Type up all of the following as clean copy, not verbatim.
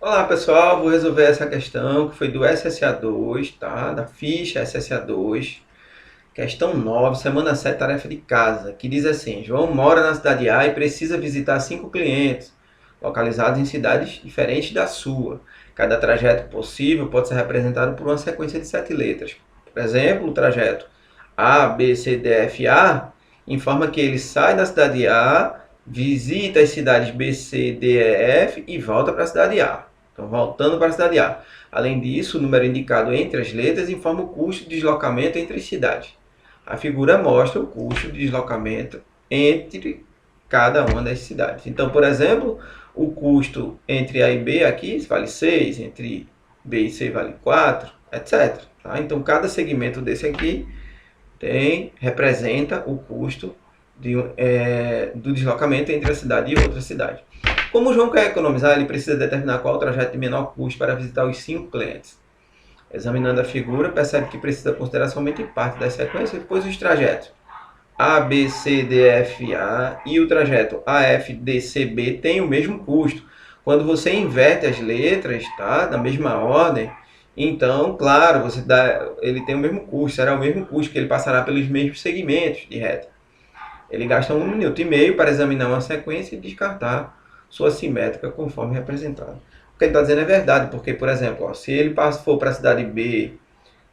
Olá pessoal, vou resolver essa questão que foi do SSA2, tá? Da ficha SSA2, questão 9, semana 7, tarefa de casa, que diz assim: João mora na cidade A e precisa visitar 5 clientes, localizados em cidades diferentes da sua. Cada trajeto possível pode ser representado por uma sequência de 7 letras. Por exemplo, o trajeto A, B, C, D, F, A informa que ele sai da cidade A, visita as cidades B, C, D, E, F e volta para a cidade A. Então, voltando para a cidade A. Além disso, o número indicado entre as letras informa o custo de deslocamento entre as cidades. A figura mostra o custo de deslocamento entre cada uma das cidades. Então, por exemplo, o custo entre A e B aqui vale 6, entre B e C vale 4, etc. Tá? Então, cada segmento desse aqui representa o custo do deslocamento entre a cidade e outra cidade. Como o João quer economizar, ele precisa determinar qual o trajeto de menor custo para visitar os 5 clientes. Examinando a figura, percebe que precisa considerar somente parte das sequências, pois os trajetos A, B, C, D, F, A e o trajeto A, F, D, C, B têm o mesmo custo. Quando você inverte as letras, tá, na mesma ordem, então, claro, ele tem o mesmo custo, será o mesmo custo, que ele passará pelos mesmos segmentos de reta. Ele gasta 1,5 minuto para examinar uma sequência e descartar sua simétrica conforme representado. O que ele está dizendo é verdade, porque, por exemplo, se ele for para a cidade B,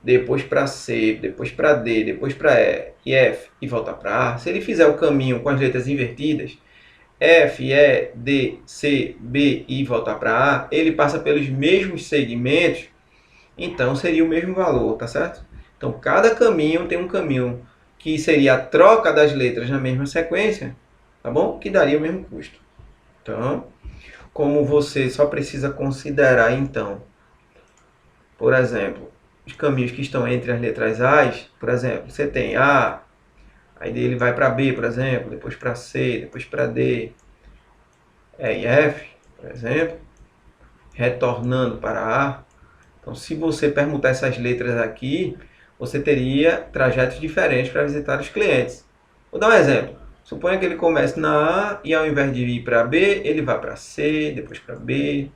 depois para C, depois para D, depois para E e F e volta para A, se ele fizer o caminho com as letras invertidas, F, E, D, C, B e voltar para A, ele passa pelos mesmos segmentos, então seria o mesmo valor, tá certo? Então cada caminho tem um caminho que seria a troca das letras na mesma sequência, tá bom? Que daria o mesmo custo. Então, como você só precisa considerar, então, por exemplo, os caminhos que estão entre as letras A's, por exemplo, você tem A, aí ele vai para B, por exemplo, depois para C, depois para D, E e F, por exemplo, retornando para A. Então, se você permutar essas letras aqui, você teria trajetos diferentes para visitar os clientes. Vou dar um exemplo. Suponha que ele comece na A e ao invés de ir para B, ele vai para C, depois para B,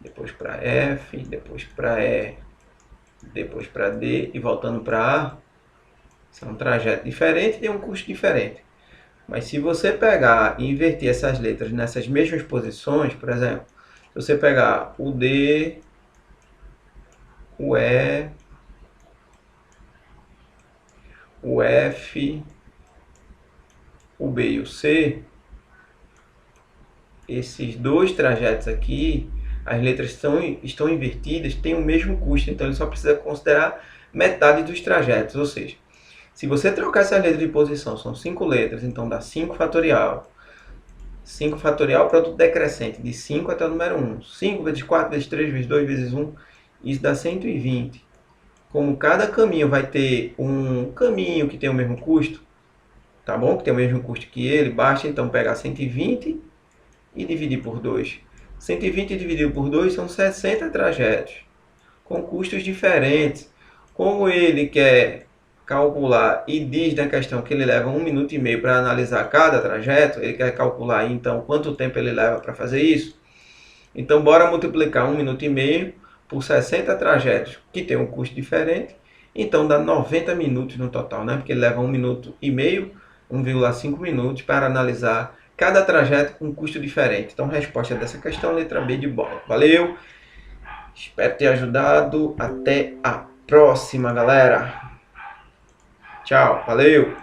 depois para F, depois para E, depois para D e voltando para A. Isso é um trajeto diferente e tem um custo diferente. Mas se você pegar e inverter essas letras nessas mesmas posições, por exemplo, se você pegar o D, o E, o F, o B e o C, esses dois trajetos aqui, as letras estão invertidas, têm o mesmo custo, então ele só precisa considerar metade dos trajetos, ou seja, se você trocar essas letras de posição, são 5 letras, então dá 5 fatorial. 5 fatorial, produto decrescente, de 5 até o número 1. 5 vezes 4 vezes 3 vezes 2 vezes 1, isso dá 120. Como cada caminho vai ter um caminho que tem o mesmo custo, tá bom? Que tem o mesmo custo que ele, basta então pegar 120 e dividir por 2. 120 dividido por 2 são 60 trajetos, com custos diferentes. Como ele quer calcular e diz na questão que ele leva 1,5 minuto para analisar cada trajeto, ele quer calcular então quanto tempo ele leva para fazer isso. Então, bora multiplicar 1,5 minuto por 60 trajetos, que tem um custo diferente. Então, dá 90 minutos no total, né? Porque ele leva 1,5 minuto, 1,5 minutos para analisar cada trajeto com um custo diferente. Então, a resposta dessa questão, letra B de bola. Valeu! Espero ter ajudado. Até a próxima, galera! Tchau, valeu!